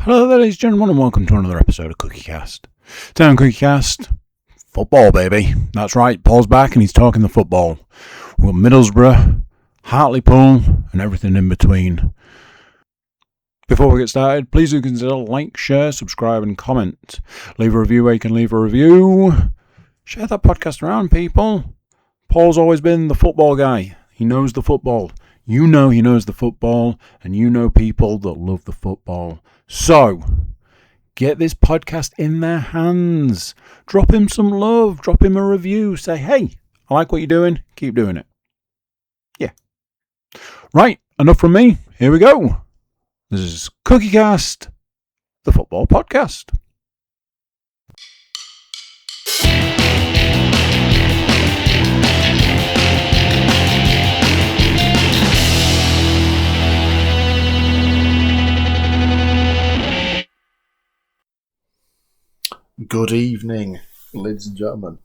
Hello there, ladies and gentlemen, and welcome to another episode of CookieCast. Today on CookieCast, football, baby. That's right, Paul's back and he's talking the football. We've got Middlesbrough, Hartlepool, and everything in between. Before we get started, please do consider like, share, subscribe, and comment. Leave a review where you can leave a review. Share that podcast around, people. Paul's always been the football guy. He knows the football. You know he knows the football, and you know people that love the football. So, get this podcast in their hands. Drop him some love. Drop him a review. Say, hey, I like what you're doing. Keep doing it. Yeah. Right, enough from me. Here we go. This is CookieCast, the football podcast. Good evening, ladies and gentlemen,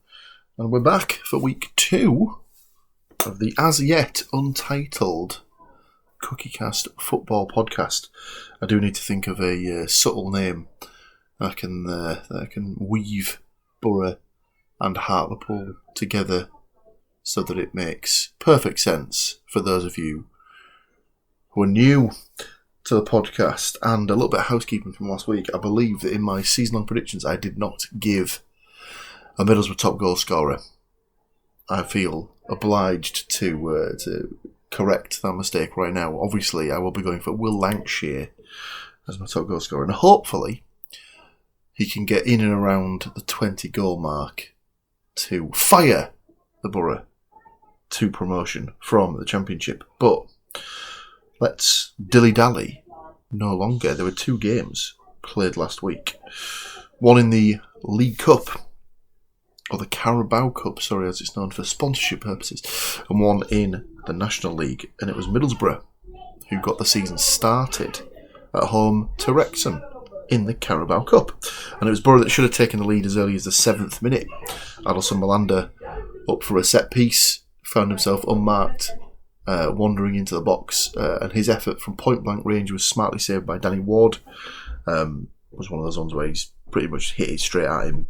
and we're back for week 2 of the as yet untitled CookieCast football podcast. I do need to think of a subtle name that I can weave Borough and Hartlepool together so that it makes perfect sense for those of you who are new to the podcast. And a little bit of housekeeping from last week. I believe that in my season-long predictions I did not give a Middlesbrough top goal scorer. I feel obliged to correct that mistake right now. Obviously I will be going for Will Lancashire as my top goal scorer, and hopefully he can get in and around the 20 goal mark to fire the Borough to promotion from the Championship. But let's dilly-dally no longer. There were 2 games played last week. One in the League Cup, or the Carabao Cup, sorry, as it's known for sponsorship purposes, and one in the National League. And it was Middlesbrough who got the season started at home to Wrexham in the Carabao Cup. And it was Borough that should have taken the lead as early as the 7th minute. Adelson Malander, up for a set piece, found himself unmarked, wandering into the box, and his effort from point blank range was smartly saved by Danny Ward. Was one of those ones where he's pretty much hit it straight at him.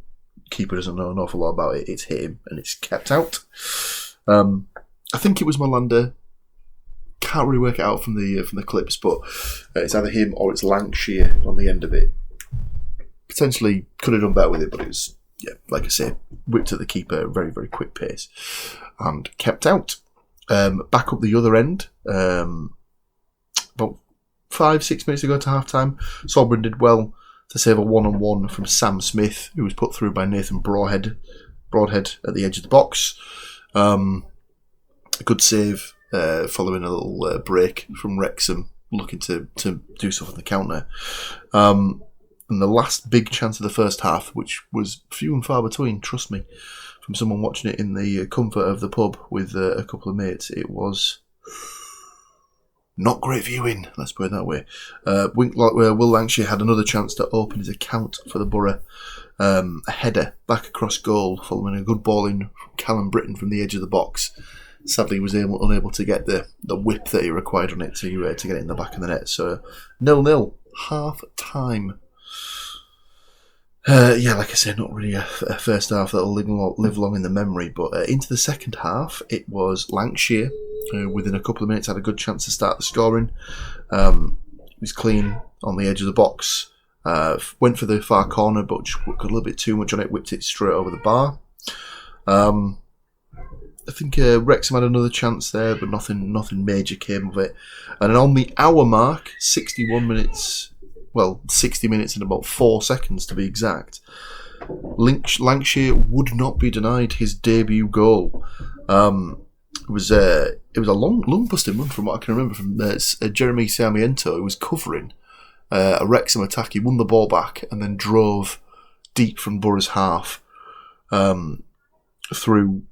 Keeper doesn't know an awful lot about it. It's hit him and it's kept out. I think it was Malander. Can't really work it out from the clips, but it's either him or it's Lancashire on the end of it. Potentially could have done better with it, but it was, yeah, like I say, whipped at the keeper at a very, very quick pace and kept out. Back up the other end, about 5-6 minutes ago to half time, Sobran did well to save a 1-on-1 from Sam Smith, who was put through by Nathan Broadhead at the edge of the box. A good save following a little break from Wrexham, looking to do stuff on the counter. And the last big chance of the first half, which was few and far between, trust me, from someone watching it in the comfort of the pub with a couple of mates, it was not great viewing, let's put it that way. Will Lancashire had another chance to open his account for the Borough. A header back across goal following a good ball in from Callum Britton from the edge of the box. Sadly, he was unable to get the whip that he required on it to get it in the back of the net. So 0-0, half time. Like I said, not really a first half that'll live long in the memory, but into the second half, it was Lancashire, who within a couple of minutes had a good chance to start the scoring. He was clean on the edge of the box, went for the far corner, but just got a little bit too much on it, whipped it straight over the bar. I think Wrexham had another chance there, but nothing major came of it. And on the hour mark, 60 minutes and about 4 seconds to be exact, Lancashire would not be denied his debut goal. It was a long busting run from what I can remember from Jeremy Sarmiento, who was covering a Wrexham attack. He won the ball back and then drove deep from Borough's half through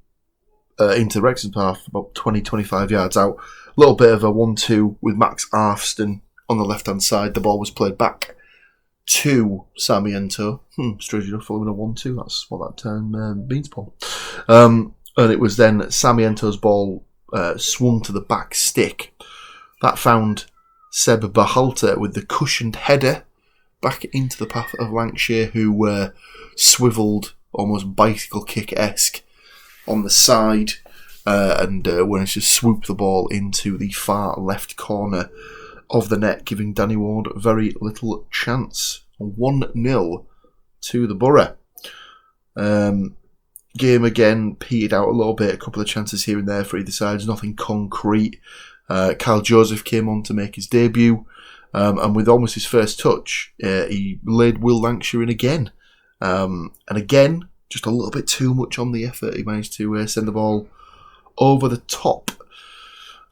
into Wrexham's half, about 20-25 yards out. A little bit of a 1-2 with Max Arfston on the left-hand side. The ball was played back to Sarmiento. Strange enough, following a 1-2. That's what that term means, Paul. And it was then Sarmiento's ball swung to the back stick. That found Seb Berhalter with the cushioned header back into the path of Lancashire, who swivelled almost bicycle kick-esque on the side and managed to swoop the ball into the far left corner of the net, giving Danny Ward very little chance. 1-0 to the Borough. Game again petered out a little bit, a couple of chances here and there for either side, nothing concrete. Kyle Joseph came on to make his debut, and with almost his first touch, he laid Will Lancashire in again. And again, just a little bit too much on the effort. He managed to send the ball over the top.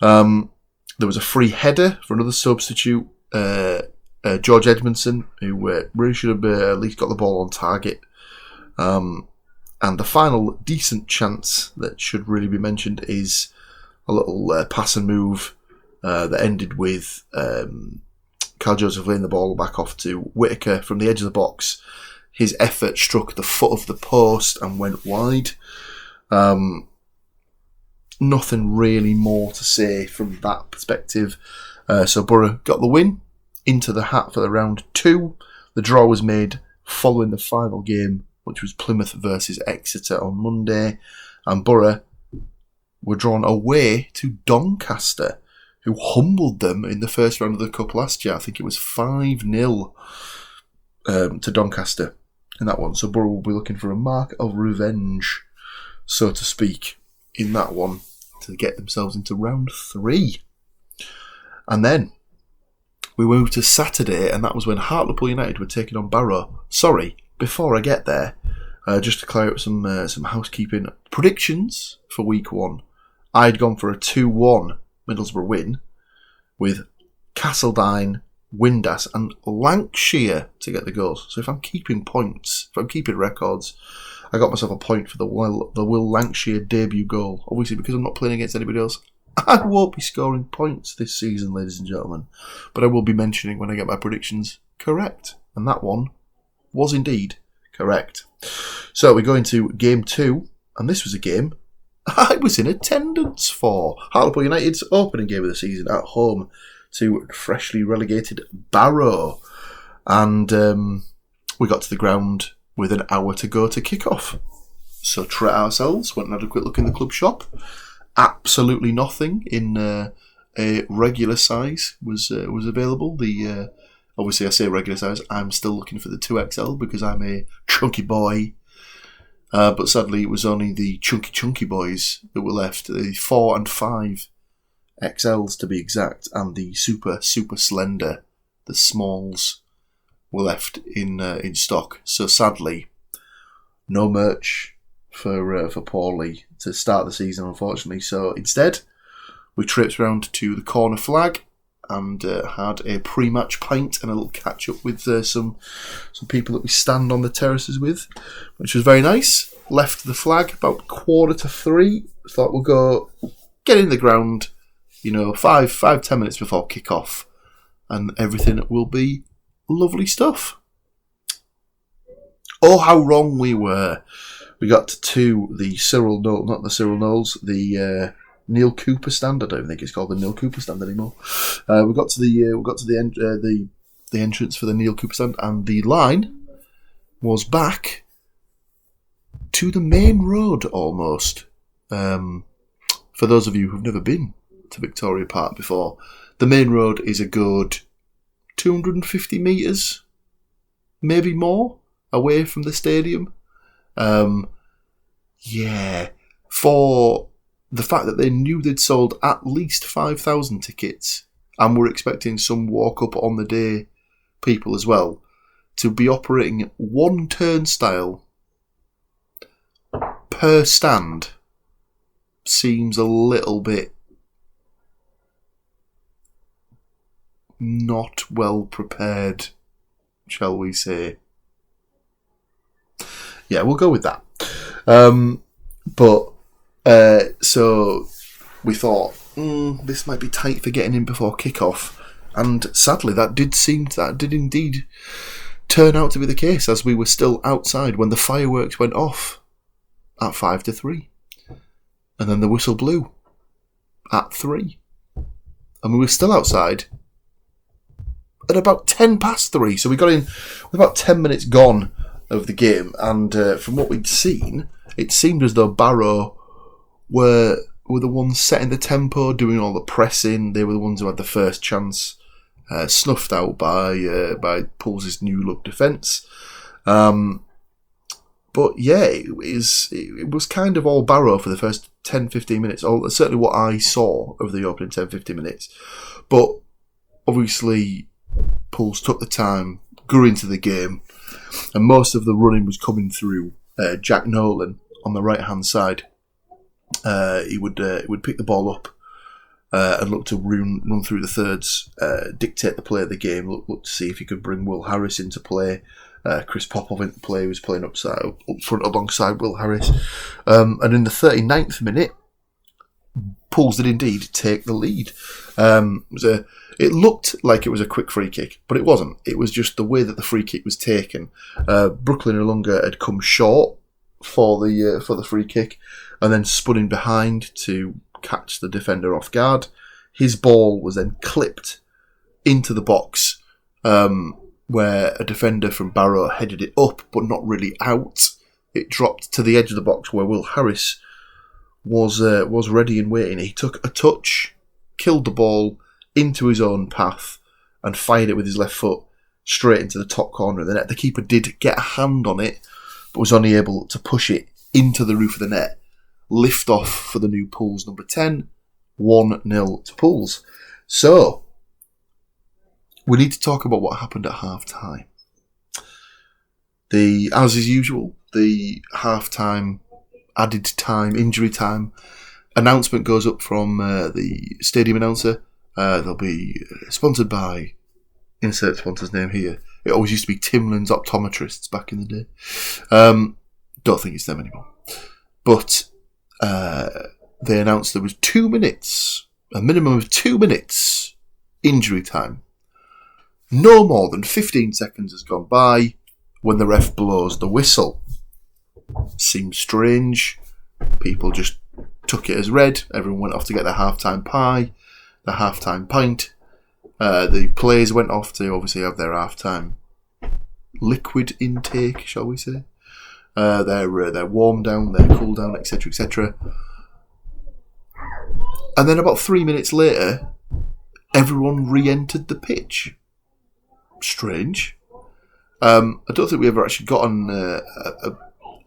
There was a free header for another substitute, George Edmondson, who really should have at least got the ball on target. And the final decent chance that should really be mentioned is a little pass and move that ended with Kyle Joseph laying the ball back off to Whittaker from the edge of the box. His effort struck the foot of the post and went wide. Nothing really more to say from that perspective. So Borough got the win into the hat for the round 2. The draw was made following the final game, which was Plymouth versus Exeter on Monday. And Borough were drawn away to Doncaster, who humbled them in the first round of the Cup last year. I think it was 5-0 to Doncaster in that one. So Borough will be looking for a mark of revenge, so to speak, in that one to get themselves into round 3. And then we moved to Saturday, and that was when Hartlepool United were taking on Barrow. Sorry, before I get there, just to clear up some housekeeping predictions for week 1. I'd gone for a 2-1 Middlesbrough win with Castledine, Windass and Lancashire to get the goals. So if I'm keeping points, if I'm keeping records, I got myself a point for the Will Lancashire debut goal. Obviously, because I'm not playing against anybody else, I won't be scoring points this season, ladies and gentlemen. But I will be mentioning when I get my predictions correct. And that one was indeed correct. So we go into game 2, and this was a game I was in attendance for. Hartlepool United's opening game of the season at home to freshly relegated Barrow. And we got to the ground with an hour to go to kick off. So treat ourselves, went and had a quick look in the club shop. Absolutely nothing in a regular size was available. Obviously I say regular size, I'm still looking for the 2XL because I'm a chunky boy. But sadly it was only the chunky boys that were left, the 4 and 5 XLs to be exact, and the super slender, the smalls, were left in stock. So sadly, no merch for Paulie to start the season, unfortunately. So instead, we tripped round to the Corner Flag and had a pre-match pint and a little catch-up with some people that we stand on the terraces with, which was very nice. Left the Flag about 2:45. Thought we'll go get in the ground, 5-10 minutes before kick-off, and everything will be lovely stuff. Oh, how wrong we were. We got to the Cyril Knowles, not the Cyril Knowles, the Neil Cooper stand. I don't think it's called the Neil Cooper stand anymore. We got to the entrance for the Neil Cooper stand, and the line was back to the main road almost. For those of you who've never been to Victoria Park before, the main road is a good 250 metres, maybe more, away from the stadium. For the fact that they knew they'd sold at least 5,000 tickets and were expecting some walk up on the day people as well, to be operating one turnstile per stand seems a little bit not well prepared, shall we say. Yeah, we'll go with that. So we thought, this might be tight for getting in before kick-off. And sadly, that did indeed turn out to be the case, as we were still outside when the fireworks went off at 2:55. And then the whistle blew at 3. And we were still outside at about 10 past 3. So we got in with about 10 minutes gone of the game, and from what we'd seen, it seemed as though Barrow were the ones setting the tempo, doing all the pressing. They were the ones who had the first chance, snuffed out by Pools' new look defence. But yeah, it was kind of all Barrow for the first 10-15 minutes. Certainly what I saw of the opening 10-15 minutes. But obviously, Pools took the time, grew into the game, and most of the running was coming through Jack Nolan on the right-hand side. He would pick the ball up and look to run through the thirds, dictate the play of the game, look to see if he could bring Will Harris into play. Chris Popov into play, who was playing up front alongside Will Harris. And in the 39th minute, Pools did indeed take the lead. It looked like it was a quick free kick, but it wasn't. It was just the way that the free kick was taken. Brooklyn Ilunga had come short for the free kick, and then spun in behind to catch the defender off guard. His ball was then clipped into the box, where a defender from Barrow headed it up, but not really out. It dropped to the edge of the box where Will Harris was ready and waiting. He took a touch, killed the ball into his own path, and fired it with his left foot straight into the top corner of the net. The keeper did get a hand on it, but was only able to push it into the roof of the net. Lift off for the new Pools number 10, 1-0 to Pools. So, we need to talk about what happened at half-time. As is usual, the half-time, added time, injury time announcement goes up from the stadium announcer. They'll be sponsored by, insert sponsor's name here. It always used to be Timlin's Optometrists back in the day. Don't think it's them anymore. But they announced there was 2 minutes, a minimum of 2 minutes injury time. No more than 15 seconds has gone by when the ref blows the whistle. Seemed strange. People just took it as read. Everyone went off to get their half-time pie, their half-time pint. The players went off to obviously have their half-time liquid intake, shall we say. Their warm down, their cool down, etc., etc. And then about 3 minutes later, everyone re-entered the pitch. Strange. I don't think we ever actually got on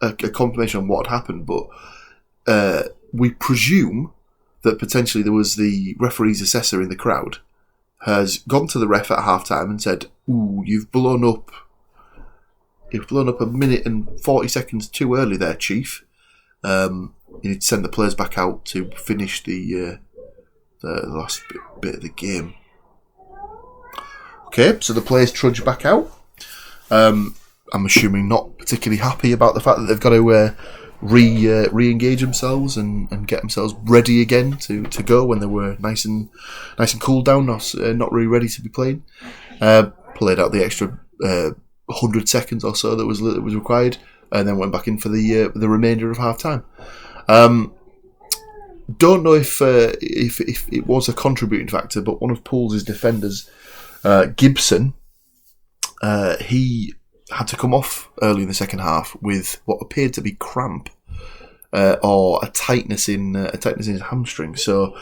a confirmation on what had happened, but we presume that potentially there was the referee's assessor in the crowd has gone to the ref at half-time and said, "Ooh, you've blown up a minute and 40 seconds too early there, Chief. You need to send the players back out to finish the last bit of the game." Okay, so the players trudge back out. I'm assuming not particularly happy about the fact that they've got to re-engage themselves and get themselves ready again to go when they were nice and cool down, not really ready to be playing. Played out the extra 100 seconds or so that was required, and then went back in for the remainder of half time. Don't know if it was a contributing factor, but one of Pools' defenders, Gibson, he had to come off early in the second half with what appeared to be cramp or a tightness in his hamstring. So,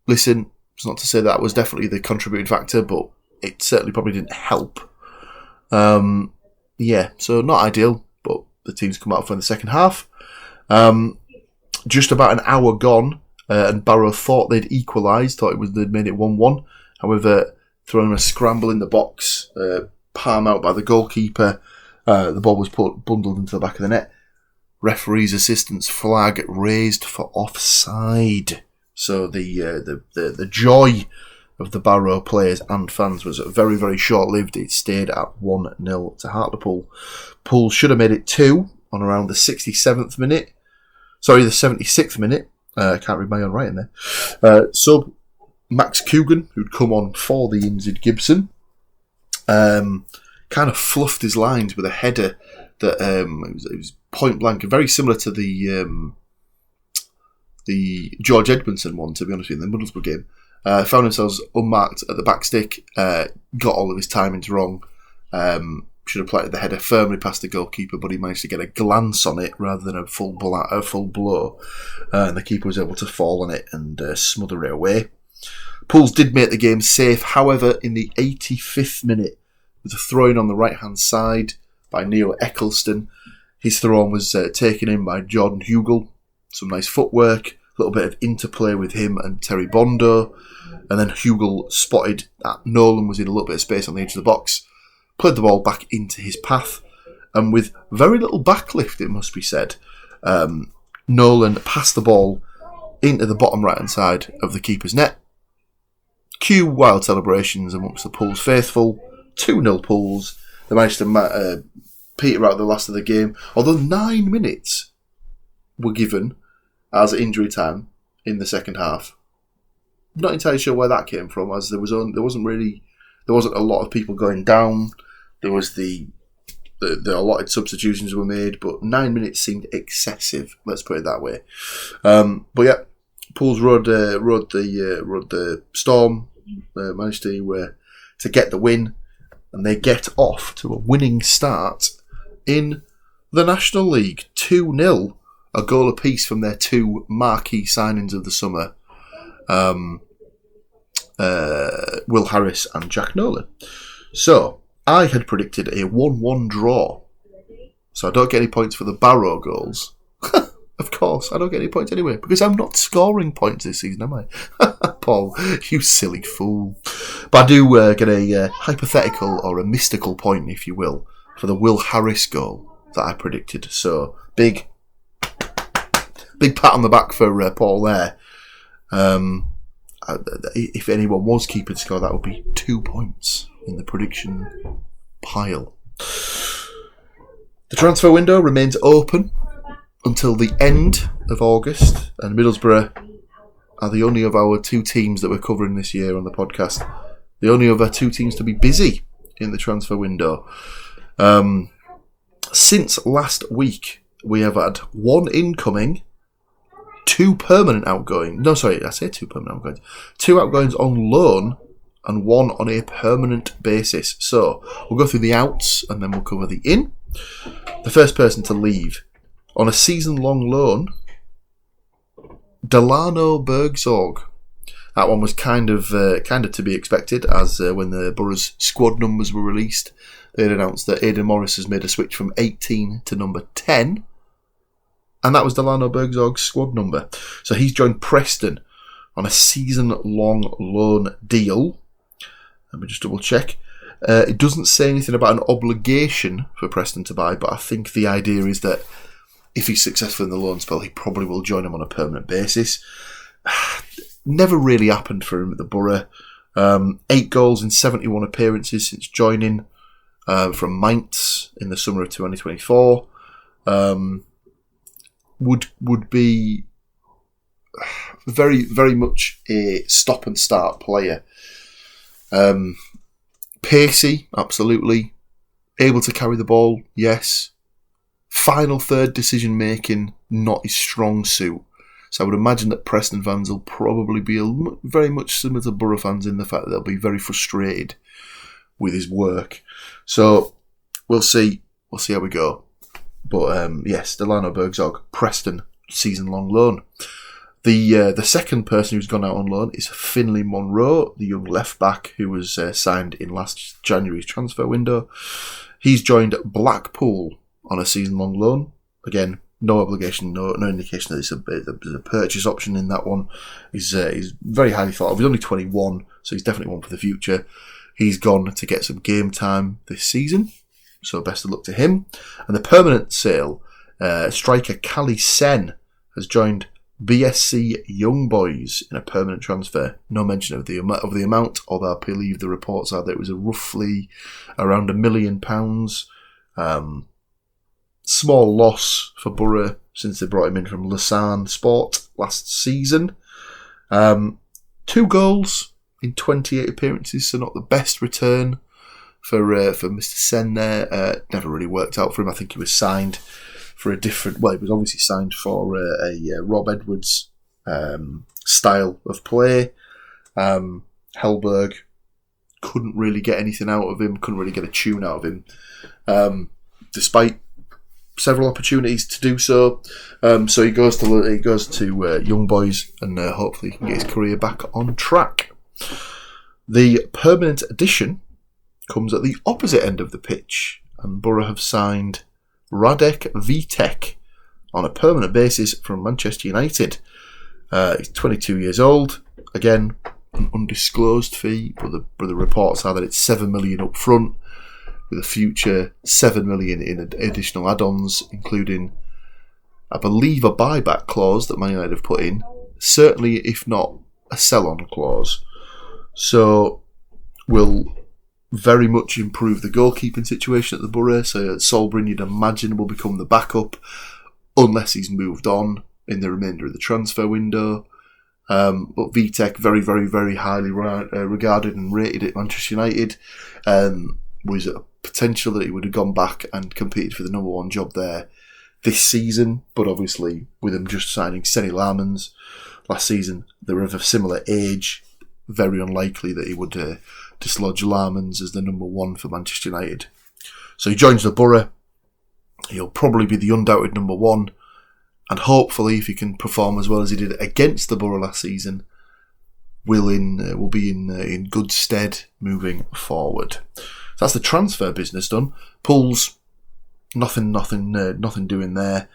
listen, it's not to say that was definitely the contributing factor, but it certainly probably didn't help. Yeah, so not ideal, but the team's come out for the second half. Just about an hour gone, and Barrow thought they'd equalised, they'd made it 1-1. However, throwing a scramble in the box, palm out by the goalkeeper, the ball was bundled into the back of the net. Referee's assistant's flag raised for offside. So the joy of the Barrow players and fans was very, very short-lived. It stayed at 1-0 to Hartlepool. Poole should have made it 2 on around the 67th minute. Sorry, the 76th minute. Can't read my own writing there. Sub Max Coogan, who'd come on for the injured Gibson, kind of fluffed his lines with a header that it was point blank, very similar to the George Edmondson one, to be honest with you, in the Middlesbrough game. Found themselves unmarked at the back stick, got all of his timings wrong. Should have planted the header firmly past the goalkeeper, but he managed to get a glance on it rather than a full blow. And the keeper was able to fall on it and smother it away. Pools did make the game safe, however, in the 85th minute, with a throw-in on the right-hand side by Neo Eccleston. His throw-in was taken in by Jordan Hugill. Some nice footwork, a little bit of interplay with him and Terry Bondo. And then Hugill spotted that Nolan was in a little bit of space on the edge of the box, played the ball back into his path, and with very little backlift, it must be said, Nolan passed the ball into the bottom right-hand side of the keeper's net. Cue wild celebrations amongst the Pools faithful. 2-0 Pools. They managed to peter out the last of the game, although 9 minutes were given as injury time in the second half. Not entirely sure where that came from, as there wasn't a lot of people going down. There was the allotted substitutions were made, but 9 minutes seemed excessive. Let's put it that way. But yeah, Pools rode the storm, managed to get the win, and they get off to a winning start in the National League. 2-0, a goal apiece from their two marquee signings of the summer. Will Harris and Jack Nolan. So, I had predicted a 1-1 draw. So I don't get any points for the Barrow goals. Of course, I don't get any points anyway, because I'm not scoring points this season, am I? Paul, you silly fool. But I do get a hypothetical or a mystical point, if you will, for the Will Harris goal that I predicted. So, big pat on the back for Paul there. If anyone was keeper to score, that would be 2 points in the prediction pile. The transfer window remains open until the end of August, and Middlesbrough are the only of our two teams that we're covering this year on the podcast. The only other two teams to be busy in the transfer window. Since last week, we have had one incoming, two permanent outgoing. No, sorry, I say two permanent outgoings. Two outgoings on loan and one on a permanent basis. So, we'll go through the outs and then we'll cover the in. The first person to leave on a season-long loan, Delano Bergzorg. That one was kind of to be expected, as when the Borough's squad numbers were released, they had announced that Aidan Morris has made a switch from 18 to number 10. And that was Delano Bergzorg's squad number. So he's joined Preston on a season-long loan deal. Let me just double check. It doesn't say anything about an obligation for Preston to buy, but I think the idea is that if he's successful in the loan spell, he probably will join him on a permanent basis. Never really happened for him at the Borough. 8 goals in 71 appearances since joining from Mainz in the summer of 2024. Would be very, very much a stop and start player. Pacey, absolutely. Able to carry the ball, yes. Final third decision making, not his strong suit. So I would imagine that Preston fans will probably be very much similar to Borough fans in the fact that they'll be very frustrated with his work. So we'll see. We'll see how we go. But yes, Delano Bergzorg, Preston, season-long loan. The second person who's gone out on loan is Finlay Monroe, the young left-back who was signed in last January's transfer window. He's joined Blackpool on a season-long loan. Again, no obligation, no indication that there's a purchase option in that one. He's very highly thought of. He's only 21, so he's definitely one for the future. He's gone to get some game time this season, so best of luck to him. And the permanent sale, striker Cali Sen has joined BSC Young Boys in a permanent transfer. No mention of the amount, although I believe the reports are that it was roughly around £1 million. Small loss for Borough since they brought him in from Lausanne Sport last season. 2 goals in 28 appearances, so not the best return for Mr. Sen there. Never really worked out for him. I think he was signed for a different... Well, he was obviously signed for a Rob Edwards style of play. Hellberg couldn't really get anything out of him, couldn't really get a tune out of him, despite several opportunities to do so. So he goes to Young Boys, and hopefully he can get his career back on track. The permanent addition comes at the opposite end of the pitch, and Borough have signed Radek Vitek on a permanent basis from Manchester United. He's 22 years old. Again, an undisclosed fee, but the reports are that it's 7 million up front, with a future 7 million in additional add-ons, including, I believe, a buyback clause that Man United have put in. Certainly, if not a sell-on clause. So, will very much improve the goalkeeping situation at the Borough. So, Solbrin, you'd imagine, will become the backup, unless he's moved on in the remainder of the transfer window. But Vitek, very, very, very highly regarded and rated at Manchester United. Was a potential that he would have gone back and competed for the number one job there this season. But obviously, with him just signing Seny Lammens last season, they're of a similar age. Very unlikely that he would dislodge Lammens as the number one for Manchester United. So he joins the Borough. He'll probably be the undoubted number one. And hopefully, if he can perform as well as he did against the Borough last season, will be in good stead moving forward. So that's the transfer business done. Pools, nothing doing there.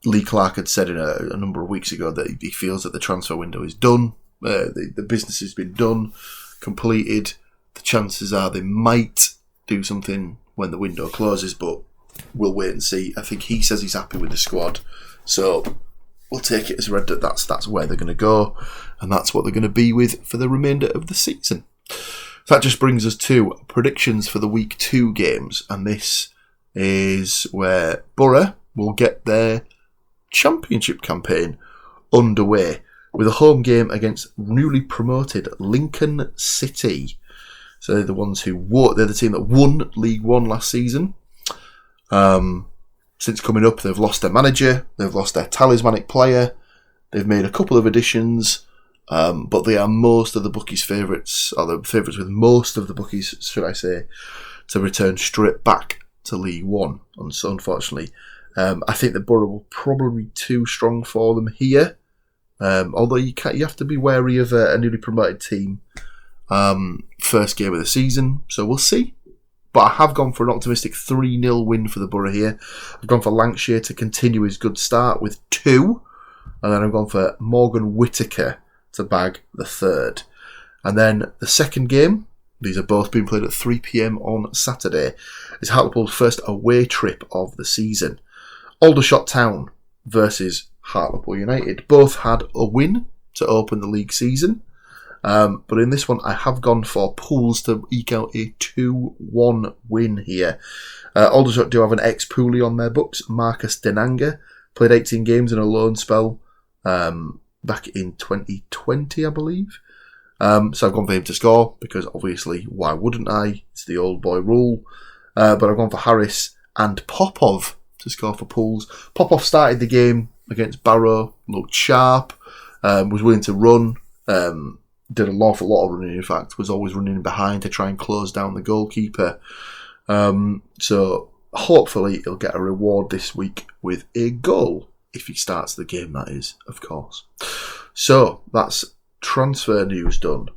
Lee Clark had said a number of weeks ago that he feels that the transfer window is done. The business has been done, completed. The chances are they might do something when the window closes, but we'll wait and see. I think he says he's happy with the squad, so we'll take it as read that that's where they're going to go, and that's what they're going to be with for the remainder of the season. So that just brings us to predictions for the Week 2 games, and this is where Borough will get their championship campaign underway with a home game against newly promoted Lincoln City. So they're they're the team that won League One last season. Since coming up, they've lost their manager, they've lost their talismanic player, they've made a couple of additions, but they are most of the bookies' favourites, or the favourites with most of the bookies, should I say, to return straight back to League One. And so, unfortunately, I think the Borough will probably be too strong for them here. Although you have to be wary of a newly promoted team. First game of the season, so we'll see. But I have gone for an optimistic 3-0 win for the Borough here. I've gone for Lancashire to continue his good start with 2. And then I've gone for Morgan Whittaker to bag the 3rd. And then the second game, these are both being played at 3 p.m. on Saturday, is Hartlepool's first away trip of the season. Aldershot Town versus Hartlepool United. Both had a win to open the league season. But in this one, I have gone for Pools to eke out a 2-1 win here. Aldershot do have an ex-Poolie on their books, Marcus Denanga. Played 18 games in a loan spell back in 2020, I believe. So I've gone for him to score, because obviously, why wouldn't I? It's the old boy rule. But I've gone for Harris and Popov to score for Pools. Popov started the game against Barrow, looked sharp, was willing to run, did an awful lot of running, in fact, was always running behind to try and close down the goalkeeper. So hopefully he'll get a reward this week with a goal, if he starts the game, that is, of course. So that's transfer news done.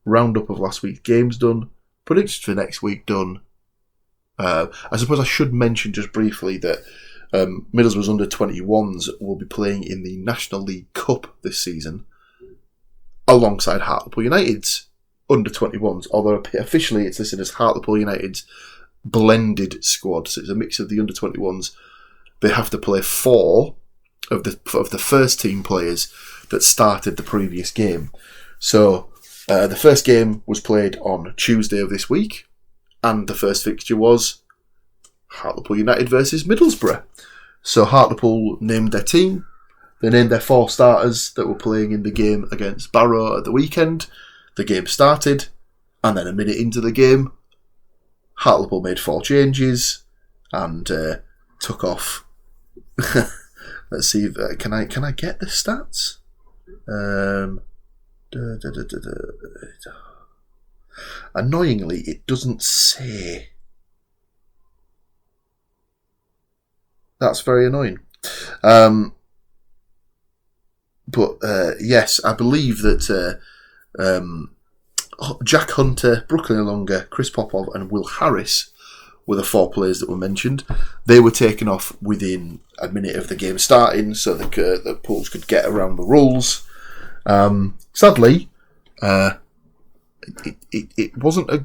Roundup of last week's games done. Predictions for next week done. I suppose I should mention just briefly that Middlesbrough's under-21s will be playing in the National League Cup this season, alongside Hartlepool United's under-21s, although officially it's listed as Hartlepool United's blended squad, so it's a mix of the under-21s. They have to play 4 of the first team players that started the previous game. So the first game was played on Tuesday of this week, and the first fixture was Hartlepool United versus Middlesbrough. So Hartlepool named their team. They named their 4 starters that were playing in the game against Barrow at the weekend. The game started, and then a minute into the game, Hartlepool made 4 changes and took off. Let's see if can I get the stats. Annoyingly, it doesn't say. That's very annoying. But yes, I believe that Jack Hunter, Brooklyn Ilunga, Chris Popov and Will Harris were the 4 players that were mentioned. They were taken off within a minute of the game starting so that the Pools could get around the rules. Sadly, it wasn't a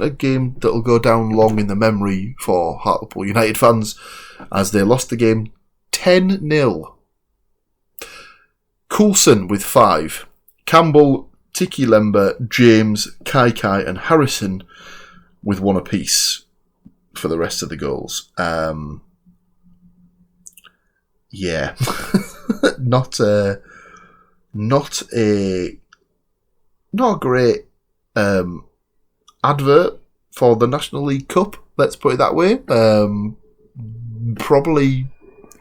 game that'll go down long in the memory for Hartlepool United fans, as they lost the game 10-0. Coulson with 5. Campbell, Tiki Lemba, James, Kai and Harrison with 1 apiece for the rest of the goals. Yeah. Not a great advert for the National League Cup, let's put it that way. Probably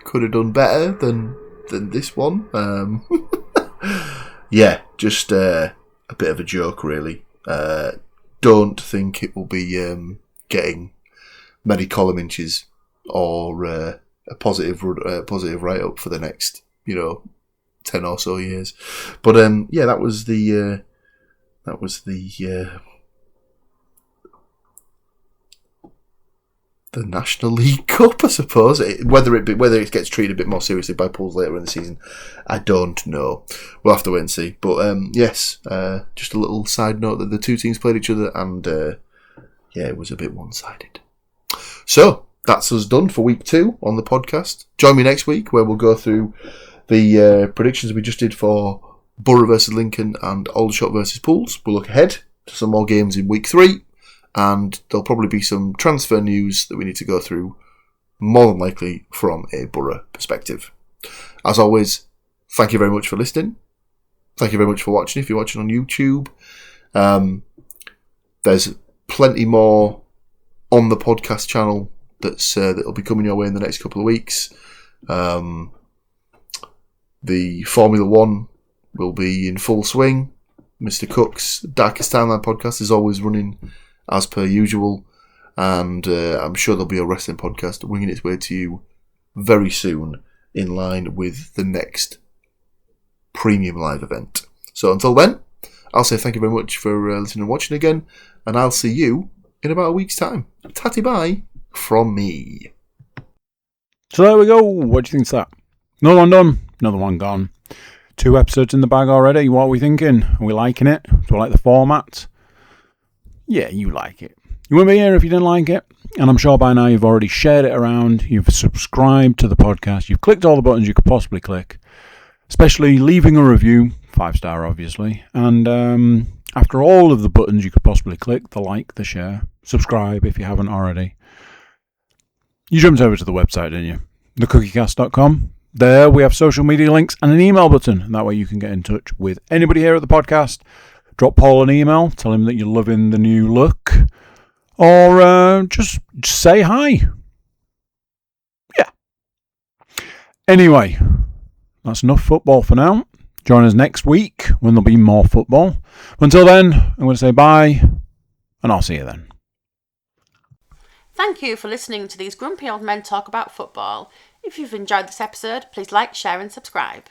could have done better than this one. Yeah, just a bit of a joke, really. Don't think it will be getting many column inches or a positive write-up for the next, 10 or so years. But yeah, that was the National League Cup, I suppose. Whether it gets treated a bit more seriously by Pools later in the season, I don't know. We'll have to wait and see. But yes, just a little side note that the 2 teams played each other, and yeah, it was a bit one-sided. So that's us done for week 2 on the podcast. Join me next week where we'll go through the predictions we just did for Borough versus Lincoln and Aldershot versus Pools. We'll look ahead to some more games in week 3. And there'll probably be some transfer news that we need to go through, more than likely from a Borough perspective. As always, thank you very much for listening. Thank you very much for watching if you're watching on YouTube. There's plenty more on the podcast channel that'll be coming your way in the next couple of weeks. The Formula 1 will be in full swing. Mr. Cook's Darkest Timeline podcast is always running as per usual, and I'm sure there'll be a wrestling podcast winging its way to you very soon in line with the next premium live event. So until then, I'll say thank you very much for listening and watching again, and I'll see you in about a week's time. Tatty bye from me. So there we go. What do you think's that? Another one done, another one gone. 2 episodes in the bag already. What are we thinking? Are we liking it? Do we like the format? Yeah, you like it. You wouldn't be here if you didn't like it. And I'm sure by now you've already shared it around. You've subscribed to the podcast. You've clicked all the buttons you could possibly click. Especially leaving a review. 5-star, obviously. And after all of the buttons you could possibly click, the like, the share, subscribe if you haven't already, you jumped over to the website, didn't you? thecookiecast.com. There we have social media links and an email button. And that way you can get in touch with anybody here at the podcast. Drop Paul an email, tell him that you're loving the new look, or just say hi. Yeah. Anyway, that's enough football for now. Join us next week when there'll be more football. Until then, I'm going to say bye, and I'll see you then. Thank you for listening to these grumpy old men talk about football. If you've enjoyed this episode, please like, share and subscribe.